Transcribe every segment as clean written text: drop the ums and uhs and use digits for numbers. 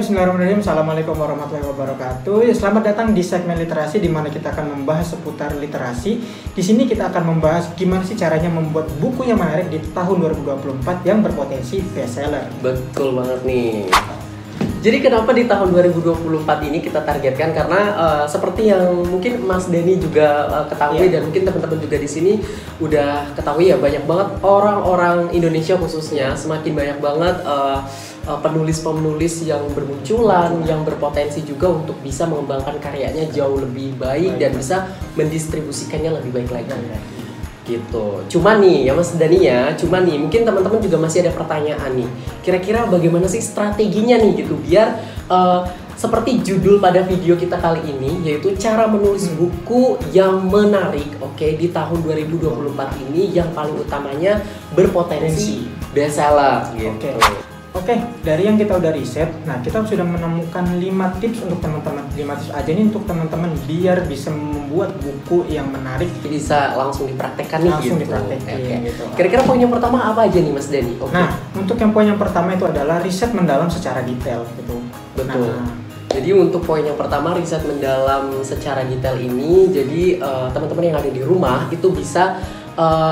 Bismillahirrahmanirrahim. Assalamualaikum warahmatullahi wabarakatuh. Selamat datang di segmen literasi di mana kita akan membahas seputar literasi. Di sini kita akan membahas gimana sih caranya membuat buku yang menarik di tahun 2024 yang berpotensi bestseller. Betul banget nih. Jadi kenapa di tahun 2024 ini kita targetkan, karena seperti yang mungkin Mas Denny juga ketahui dan mungkin teman-teman juga di sini udah ketahui ya, banyak banget orang-orang Indonesia khususnya, semakin banyak banget penulis-penulis yang bermunculan, yang berpotensi juga untuk bisa mengembangkan karyanya jauh lebih baik dan bisa mendistribusikannya lebih baik lagi. Gitu. Cuma nih ya Mas Dani ya, mungkin teman-teman juga masih ada pertanyaan nih. Kira-kira bagaimana sih strateginya nih gitu biar seperti judul pada video kita kali ini, yaitu cara menulis buku yang menarik, di tahun 2024 ini yang paling utamanya berpotensi bestseller gitu. Oke, dari yang kita udah riset, nah kita sudah menemukan 5 tips untuk teman-teman. 5 tips aja nih untuk teman-teman biar bisa membuat buku yang menarik. Bisa langsung dipraktekkan nih langsung gitu. dipraktekin gitu. Kira-kira poin yang pertama apa aja nih Mas Denny? Nah, untuk yang poin yang pertama itu adalah riset mendalam secara detail gitu. Betul. Jadi untuk poin yang pertama, riset mendalam secara detail ini, jadi teman-teman yang ada di rumah itu bisa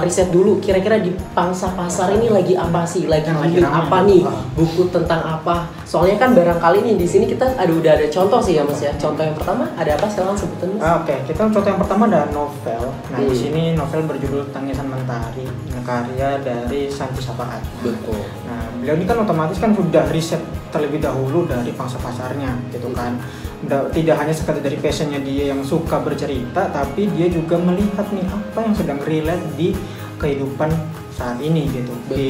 riset dulu kira-kira di pangsa pasar ini lagi apa sih, lagi apa nih, buku tentang apa. Soalnya kan barangkali nih di sini kita udah ada contoh sih ya Mas ya. Contoh yang pertama ada apa? Silakan sebutin Mas. Oke, kita contoh yang pertama ada novel. Nah, di sini novel berjudul Tangisan Mentari, karya dari Santi Sapaat. Betul. Nah, beliau ini kan otomatis kan sudah riset terlebih dahulu dari pangsa pasarnya gitu kan. Tidak hanya sekadar dari passionnya dia yang suka bercerita, tapi dia juga melihat nih apa yang sedang relate di kehidupan saat ini gitu. Betul. Di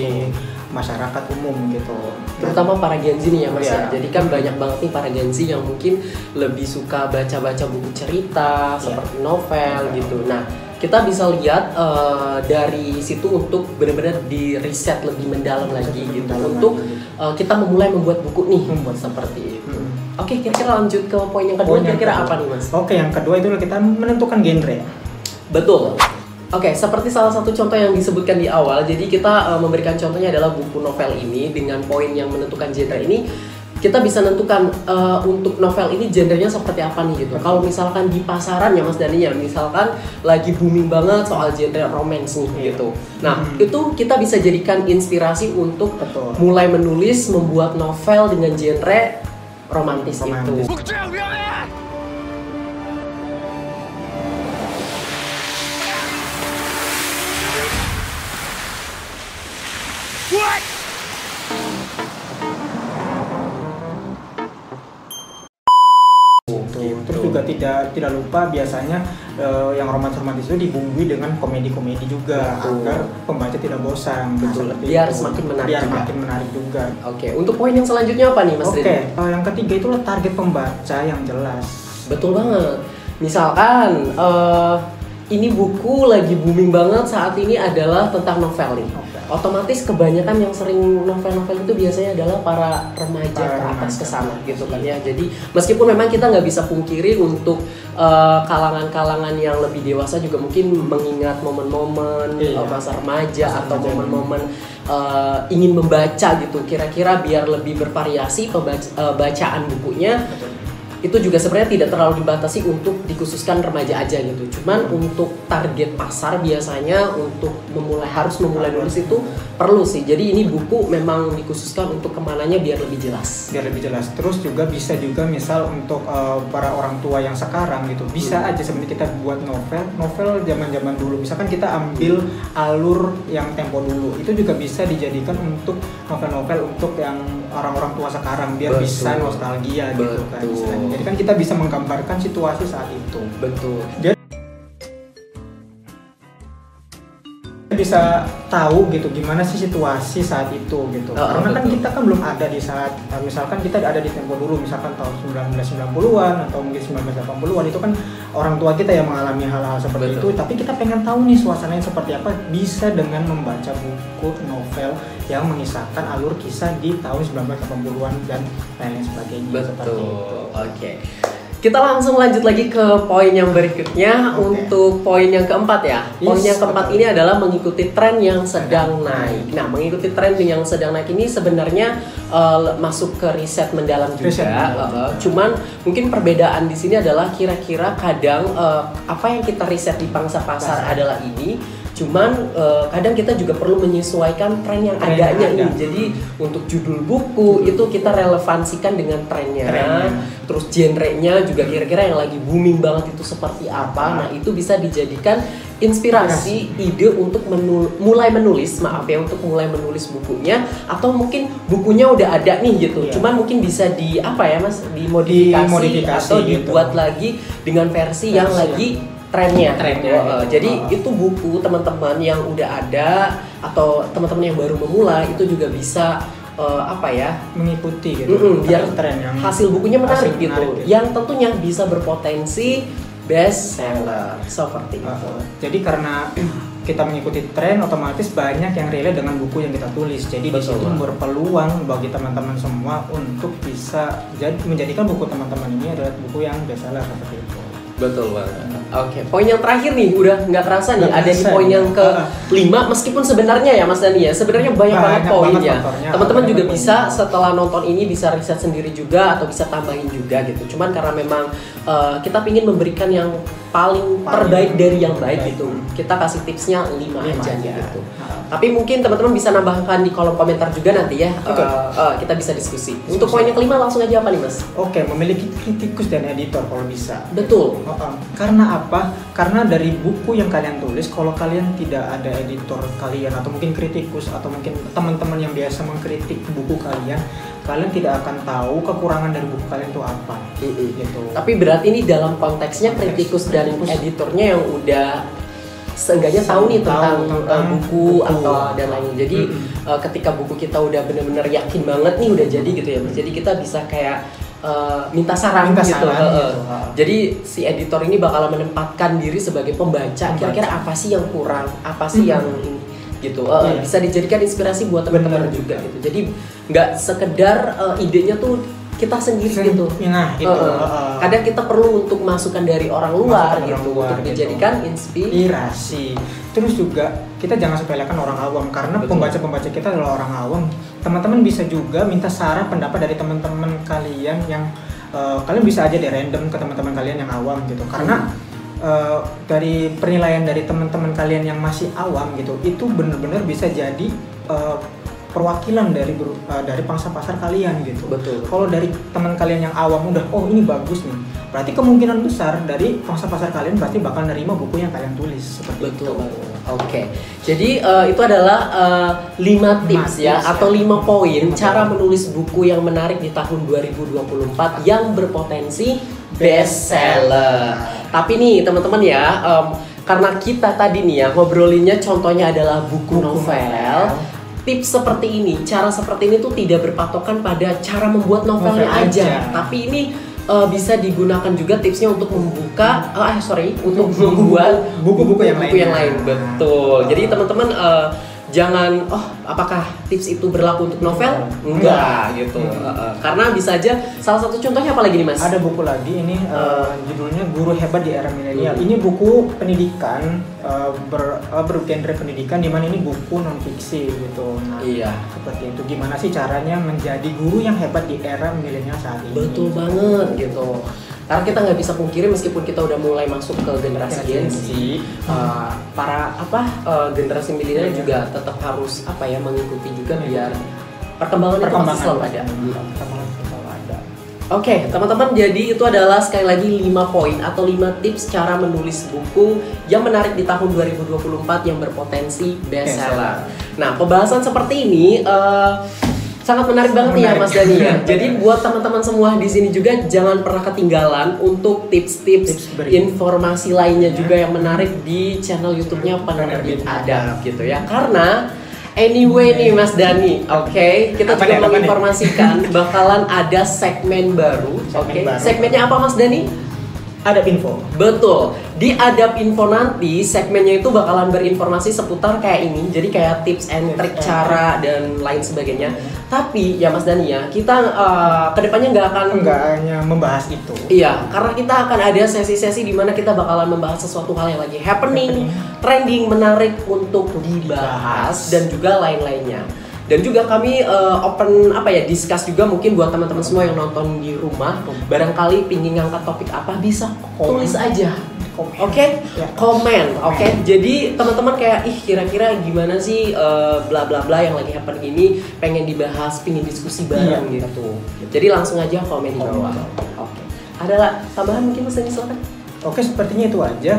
masyarakat umum gitu. Terutama para Gen Z nih ya Mas ya. Jadi kan banyak banget nih para Gen Z yang mungkin lebih suka baca-baca buku cerita seperti novel gitu. Nah, kita bisa lihat dari situ untuk benar-benar di riset lebih mendalam lagi gitu untuk kita memulai membuat buku nih, membuat seperti itu. Oke, kira-kira lanjut ke poin yang kedua, kira-kira apa nih Mas? Oke, yang kedua itu kita menentukan genre. Betul. Oke, seperti salah satu contoh yang disebutkan di awal, jadi kita memberikan contohnya adalah buku novel ini dengan poin yang menentukan genre ini. Kita bisa menentukan untuk novel ini genrenya seperti apa nih gitu. Kalau misalkan di pasaran ya Mas Dani ya, misalkan lagi booming banget soal genre romance nih gitu. Nah, itu kita bisa jadikan inspirasi untuk mulai menulis, membuat novel dengan genre romantis itu. Terus juga tidak lupa biasanya yang romantis itu dibumbui dengan komedi-komedi juga agar pembaca tidak bosan. Betul. Biar semakin menarik juga. Oke, untuk poin yang selanjutnya apa nih Mas Denny? Yang ketiga itu target pembaca yang jelas. Betul banget. Misalkan ini buku lagi booming banget saat ini adalah tentang novel nih. Otomatis kebanyakan yang sering novel-novel itu biasanya adalah para remaja ke atas ke sana gitu kan ya. Jadi meskipun memang kita nggak bisa pungkiri untuk kalangan-kalangan yang lebih dewasa juga mungkin mengingat momen-momen masa remaja atau momen-momen ingin membaca gitu. Kira-kira biar lebih bervariasi bacaan bukunya. Itu juga sebenarnya tidak terlalu dibatasi untuk dikhususkan remaja aja gitu. Cuman untuk target pasar biasanya untuk harus memulai nulis itu perlu sih. Jadi ini buku memang dikhususkan untuk kemananya biar lebih jelas. Terus juga bisa juga misal untuk para orang tua yang sekarang gitu, bisa aja sebenarnya kita buat novel zaman-zaman dulu. Misalkan kita ambil alur yang tempo dulu, itu juga bisa dijadikan untuk novel-novel untuk yang orang-orang tua sekarang biar bisa nostalgia gitu kan. Jadi kan kita bisa menggambarkan situasi saat itu. Betul. Bisa tahu gitu gimana sih situasi saat itu gitu. Karena kan kita kan belum ada di saat misalkan kita ada di tempo dulu, misalkan tahun 1990-an atau mungkin 1980-an, itu kan orang tua kita yang mengalami hal-hal seperti itu, tapi kita pengen tahu nih suasananya seperti apa, bisa dengan membaca buku novel yang mengisahkan alur kisah di tahun 1980-an dan lain-lain sebagainya. Betul. Oke. Kita langsung lanjut lagi ke poin yang berikutnya. Untuk poin yang keempat ya. Poin yang keempat ini adalah mengikuti tren yang sedang naik. Nah, mengikuti tren yang sedang naik ini sebenarnya masuk ke riset mendalam juga. Cuman mungkin perbedaan di sini adalah kira-kira kadang apa yang kita riset di pangsa pasar adalah ini. Cuman kadang kita juga perlu menyesuaikan tren yang adanya nih. Jadi untuk judul buku itu kita relevansikan dengan trennya. Terus genre-nya juga kira-kira yang lagi booming banget itu seperti apa. Nah, itu bisa dijadikan inspirasi, ide untuk mulai menulis bukunya, atau mungkin bukunya udah ada nih gitu. Cuman mungkin bisa dimodifikasi atau dibuat lagi dengan versi yang lagi trennya. Jadi itu buku teman-teman yang udah ada atau teman-teman yang baru memulai itu juga bisa mengikuti gitu. Biar tren yang hasil bukunya menarik gitu. Yang tentunya bisa berpotensi best seller seperti itu. Jadi karena kita mengikuti tren, otomatis banyak yang relate dengan buku yang kita tulis. Jadi di situ berpeluang bagi teman-teman semua untuk bisa menjadikan buku teman-teman ini adalah buku yang best seller seperti itu. Betul banget. Oke, poin yang terakhir nih udah nggak terasa nih ada di poin yang ke-5, meskipun sebenarnya ya Mas Dani ya sebenarnya banyak banget poinnya. Teman-teman juga bisa setelah nonton ini bisa riset sendiri juga atau bisa tambahin juga gitu. Cuman karena memang kita ingin memberikan yang paling terbaik dari yang baik gitu. Kita kasih tipsnya 5 aja gitu. Tapi mungkin teman-teman bisa nambahkan di kolom komentar juga nanti ya. Kita bisa diskusi. Untuk poin yang ke-5 langsung aja apa nih Mas? Oke, memiliki kritikus dan editor kalau bisa. Betul. Karena apa? Karena dari buku yang kalian tulis, kalau kalian tidak ada editor kalian atau mungkin kritikus atau mungkin teman-teman yang biasa mengkritik buku kalian tidak akan tahu kekurangan dari buku kalian itu apa. Gitu. Tapi berarti ini dalam konteksnya kritikus dan editornya yang udah seenggaknya tahu nih tentang buku atau dan lainnya. Jadi ketika buku kita udah benar-benar yakin banget nih udah jadi gitu ya. Jadi kita bisa kayak minta saran gitu. Jadi si editor ini bakal menempatkan diri sebagai pembaca. Kira-kira apa sih yang kurang, apa sih yang ini gitu. Bisa dijadikan inspirasi buat teman-teman juga gitu. Jadi nggak sekedar idenya tuh kita sendiri gitu. Nah, itu. Kadang kita perlu untuk masukan dari orang luar gitu untuk dijadikan inspirasi. Terus juga kita jangan sepelekan orang awam karena pembaca-pembaca kita adalah orang awam. Teman-teman bisa juga minta saran pendapat dari teman-teman kalian yang kalian bisa aja random ke teman-teman kalian yang awam gitu. Karena dari penilaian dari teman-teman kalian yang masih awam gitu, itu benar-benar bisa jadi perwakilan dari pangsa pasar kalian gitu. Betul. Kalau dari teman kalian yang awam udah ini bagus nih, berarti kemungkinan besar dari pangsa pasar kalian pasti bakal nerima buku yang kalian tulis seperti itu. Oke. Jadi itu adalah 5 tips ya atau 5 poin cara menulis buku yang menarik di tahun 2024 yang berpotensi best seller. Tapi nih teman-teman ya, karena kita tadi nih ya ngobrolinnya contohnya adalah buku novel. Tips seperti ini, cara seperti ini tuh tidak berpatokan pada cara membuat novelnya aja. Tapi ini bisa digunakan juga tipsnya untuk membuka, untuk membuat buku-buku yang lain. Betul. Jadi teman-teman jangan, apakah tips itu berlaku untuk novel? Enggak gitu. Karena bisa aja, salah satu contohnya apa lagi nih Mas? Ada buku lagi ini judulnya Guru Hebat di Era Milenial. Ini buku pendidikan bergenre pendidikan, di mana ini buku non fiksi gitu. Nah, seperti itu. Gimana sih caranya menjadi guru yang hebat di era milenial saat ini? Betul banget gitu. Karena kita nggak bisa pungkiri meskipun kita udah mulai masuk ke generasi Gen Z, generasi milenial juga tetap harus mengikuti juga biar perkembangan itu masih selalu ada. Oke, teman-teman, jadi itu adalah sekali lagi 5 poin atau 5 tips cara menulis buku yang menarik di tahun 2024 yang berpotensi best seller. Nah, pembahasan seperti ini sangat menarik banget nih ya Mas Dani ya. Jadi buat teman-teman semua di sini juga jangan pernah ketinggalan untuk tips-tips informasi lainnya juga yang menarik di channel YouTube-nya Penerbit Adab gitu ya. Karena anyway nih Mas Dani, kita juga menginformasikan bakalan ada segmen baru. Segmennya apa Mas Dani? Adab Info. Betul. Di Adab Info nanti segmennya itu bakalan berinformasi seputar kayak ini. Jadi kayak tips and trik cara dan lain sebagainya. Tapi ya Mas Dani ya, kita kedepannya nggak hanya membahas itu. Iya, karena kita akan ada sesi-sesi di mana kita bakalan membahas sesuatu hal yang lagi happening, trending, menarik untuk dibahas dan juga lain-lainnya. Dan juga kami open discuss juga mungkin buat teman-teman semua yang nonton di rumah, barangkali pingin ngangkat topik apa bisa tulis aja. Oke? Ya. Komen. Oke? Jadi teman-teman kayak kira-kira gimana sih bla bla bla yang lagi happen ini, pengen dibahas, pengen diskusi bareng gitu. Jadi langsung aja komen di bawah. Oke. Ada tambahan mungkin Mas Dani, silakan. Oke, sepertinya itu aja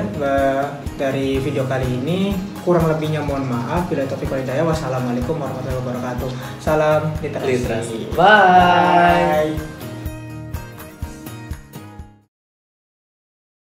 dari video kali ini. Kurang lebihnya mohon maaf. Bila taufiq wal hidayah. Wassalamualaikum warahmatullahi wabarakatuh. Salam literasi. Bye.